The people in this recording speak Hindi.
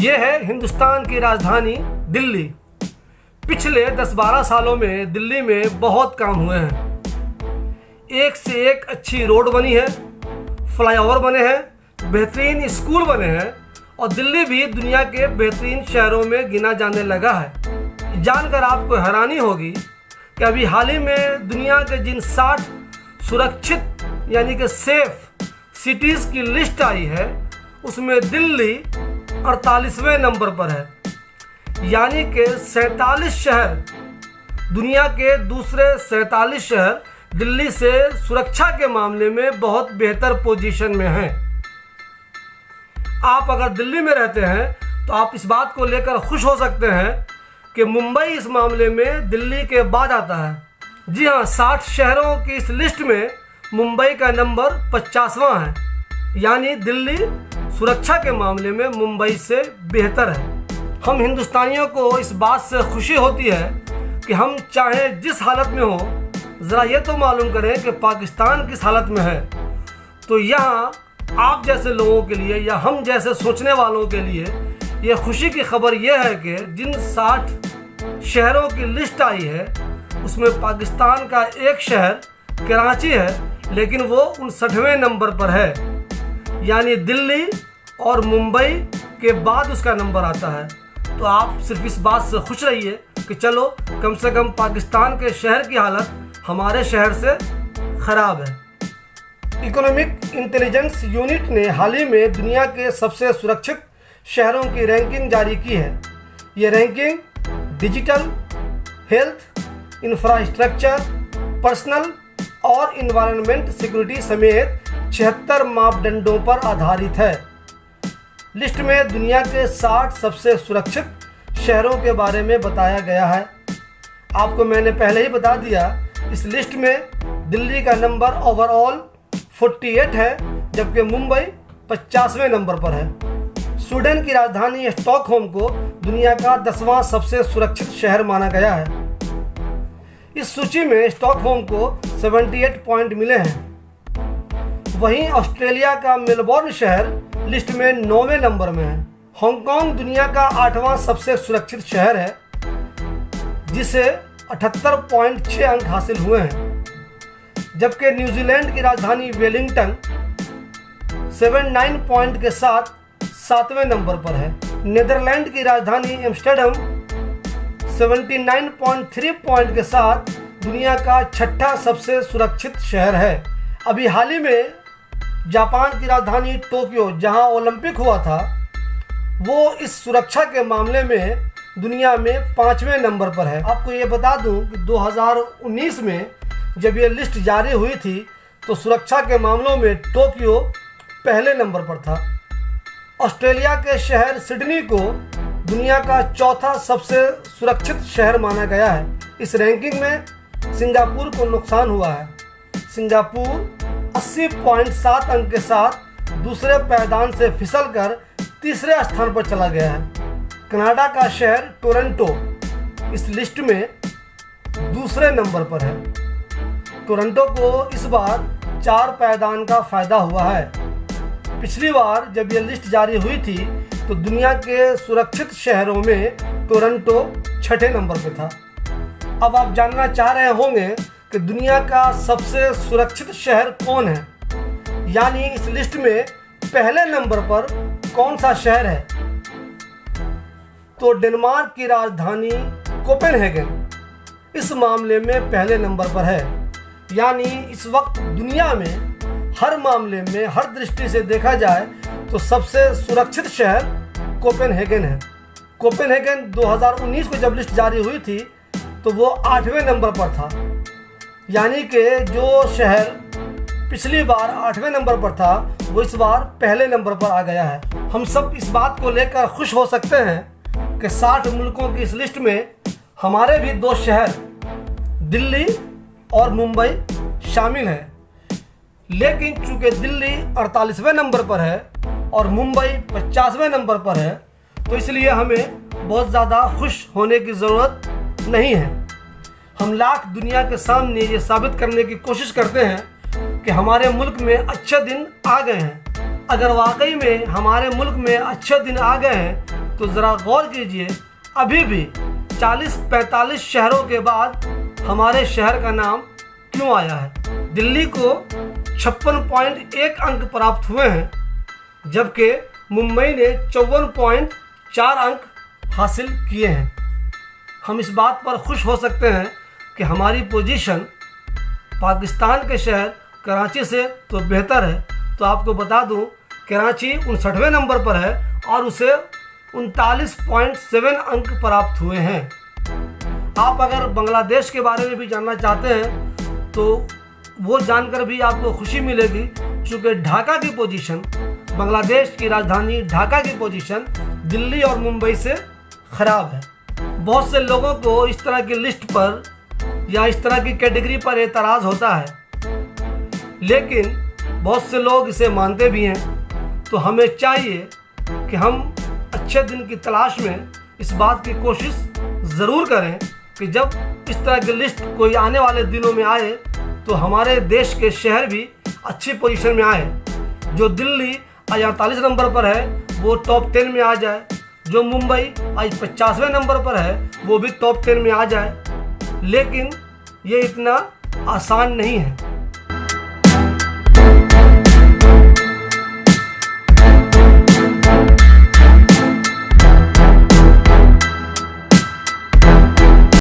ये है हिंदुस्तान की राजधानी दिल्ली। पिछले 10-12 सालों में दिल्ली में बहुत काम हुए हैं। एक से एक अच्छी रोड बनी है, फ्लाईओवर बने हैं, बेहतरीन स्कूल बने हैं और दिल्ली भी दुनिया के बेहतरीन शहरों में गिना जाने लगा है। जानकर आपको हैरानी होगी कि अभी हाल ही में दुनिया के जिन 60 सुरक्षित यानी कि सेफ सिटीज़ की लिस्ट आई है उसमें दिल्ली 48वें नंबर पर है। यानी कि 47 शहर, दुनिया के दूसरे 47 शहर दिल्ली से सुरक्षा के मामले में बहुत बेहतर पोजीशन में हैं। आप अगर दिल्ली में रहते हैं तो आप इस बात को लेकर खुश हो सकते हैं कि मुंबई इस मामले में दिल्ली के बाद आता है। जी हाँ, 60 शहरों की इस लिस्ट में मुंबई का नंबर 50वां है। यानी दिल्ली सुरक्षा के मामले में मुंबई से बेहतर है। हम हिंदुस्तानियों को इस बात से खुशी होती है कि हम चाहे जिस हालत में हो, ज़रा ये तो मालूम करें कि पाकिस्तान किस हालत में है। तो यहाँ आप जैसे लोगों के लिए या हम जैसे सोचने वालों के लिए ये खुशी की खबर यह है कि जिन 60 शहरों की लिस्ट आई है उसमें पाकिस्तान का एक शहर कराची है, लेकिन वो 59वें नंबर पर है। यानी दिल्ली और मुंबई के बाद उसका नंबर आता है। तो आप सिर्फ इस बात से खुश रहिए कि चलो कम से कम पाकिस्तान के शहर की हालत हमारे शहर से ख़राब है। इकोनॉमिक इंटेलिजेंस यूनिट ने हाल ही में दुनिया के सबसे सुरक्षित शहरों की रैंकिंग जारी की है। ये ranking digital, health, infrastructure, personal और इन्वायरमेंट सिक्योरिटी समेत 76 मापदंडों पर आधारित है। लिस्ट में दुनिया के 60 सबसे सुरक्षित शहरों के बारे में बताया गया है। आपको मैंने पहले ही बता दिया, इस लिस्ट में दिल्ली का नंबर ओवरऑल 48 है, जबकि मुंबई 50वें नंबर पर है। स्वीडन की राजधानी स्टॉकहोम को दुनिया का 10वां सबसे सुरक्षित शहर माना गया है। इस सूची में स्टॉकहोम को 78 पॉइंट मिले हैं। वहीं ऑस्ट्रेलिया का मेलबोर्न शहर लिस्ट में 9वें नंबर में है। हांगकांग दुनिया का 8वां सबसे सुरक्षित शहर है, जिसे 78.6 अंक हासिल हुए हैं। जबकि न्यूजीलैंड की राजधानी वेलिंगटन 79 पॉइंट के साथ 7वें नंबर पर है। नीदरलैंड की राजधानी एम्स्टर्डम 79.3 पॉइंट के साथ दुनिया का 6ठा सबसे सुरक्षित शहर है। अभी हाल ही में जापान की राजधानी टोक्यो, जहां ओलंपिक हुआ था, वो इस सुरक्षा के मामले में दुनिया में 5वें नंबर पर है। आपको ये बता दूं कि 2019 में जब ये लिस्ट जारी हुई थी तो सुरक्षा के मामलों में टोक्यो पहले नंबर पर था। ऑस्ट्रेलिया के शहर सिडनी को दुनिया का 4था सबसे सुरक्षित शहर माना गया है। इस रैंकिंग में सिंगापुर को नुकसान हुआ है। सिंगापुर 80.7 अंक के साथ दूसरे पायदान से फिसलकर तीसरे स्थान पर चला गया है। कनाडा का शहर टोरंटो इस लिस्ट में दूसरे नंबर पर है। टोरंटो को इस बार 4 पायदान का फायदा हुआ है। पिछली बार जब यह लिस्ट जारी हुई थी तो दुनिया के सुरक्षित शहरों में टोरंटो 6ठे नंबर पर था। अब आप जानना चाह रहे होंगे कि दुनिया का सबसे सुरक्षित शहर कौन है, यानी इस लिस्ट में पहले नंबर पर कौन सा शहर है। तो डेनमार्क की राजधानी कोपेनहेगन इस मामले में पहले नंबर पर है। यानी इस वक्त दुनिया में हर मामले में, हर दृष्टि से देखा जाए तो सबसे सुरक्षित शहर कोपेनहेगन है। कोपेनहेगन 2019 को जब लिस्ट जारी हुई थी तो वो 8वें नंबर पर था। यानी कि जो शहर पिछली बार 8वें नंबर पर था वो इस बार पहले नंबर पर आ गया है। हम सब इस बात को लेकर खुश हो सकते हैं कि 60 मुल्कों की इस लिस्ट में हमारे भी 2 शहर दिल्ली और मुंबई शामिल हैं। लेकिन चूंकि दिल्ली 48वें नंबर पर है और मुंबई 50वें नंबर पर है, तो इसलिए हमें बहुत ज़्यादा खुश होने की ज़रूरत नहीं है। हम लाख दुनिया के सामने ये साबित करने की कोशिश करते हैं कि हमारे मुल्क में अच्छे दिन आ गए हैं। अगर वाकई में हमारे मुल्क में अच्छे दिन आ गए हैं तो ज़रा गौर कीजिए, अभी भी 40-45 शहरों के बाद हमारे शहर का नाम क्यों आया है। दिल्ली को 56.1 अंक प्राप्त हुए हैं, जबकि मुंबई ने 54.4 अंक हासिल किए हैं। हम इस बात पर खुश हो सकते हैं कि हमारी पोजीशन पाकिस्तान के शहर कराची से तो बेहतर है। तो आपको बता दूं, कराची 59वें नंबर पर है और उसे 39.7 अंक प्राप्त हुए हैं। आप अगर बांग्लादेश के बारे में भी जानना चाहते हैं तो वो जानकर भी आपको खुशी मिलेगी, चूँकि ढाका की पोजीशन, बांग्लादेश की राजधानी ढाका की पोजीशन दिल्ली और मुंबई से ख़राब है। बहुत से लोगों को इस तरह की लिस्ट पर या इस तरह की कैटेगरी पर एतराज़ होता है, लेकिन बहुत से लोग इसे मानते भी हैं। तो हमें चाहिए कि हम अच्छे दिन की तलाश में इस बात की कोशिश ज़रूर करें कि जब इस तरह की लिस्ट कोई आने वाले दिनों में आए तो हमारे देश के शहर भी अच्छी पोजीशन में आए। जो दिल्ली आज 48 नंबर पर है वो टॉप 10 में आ जाए, जो मुंबई आज 50वें नंबर पर है वो भी टॉप 10 में आ जाए। लेकिन ये इतना आसान नहीं है।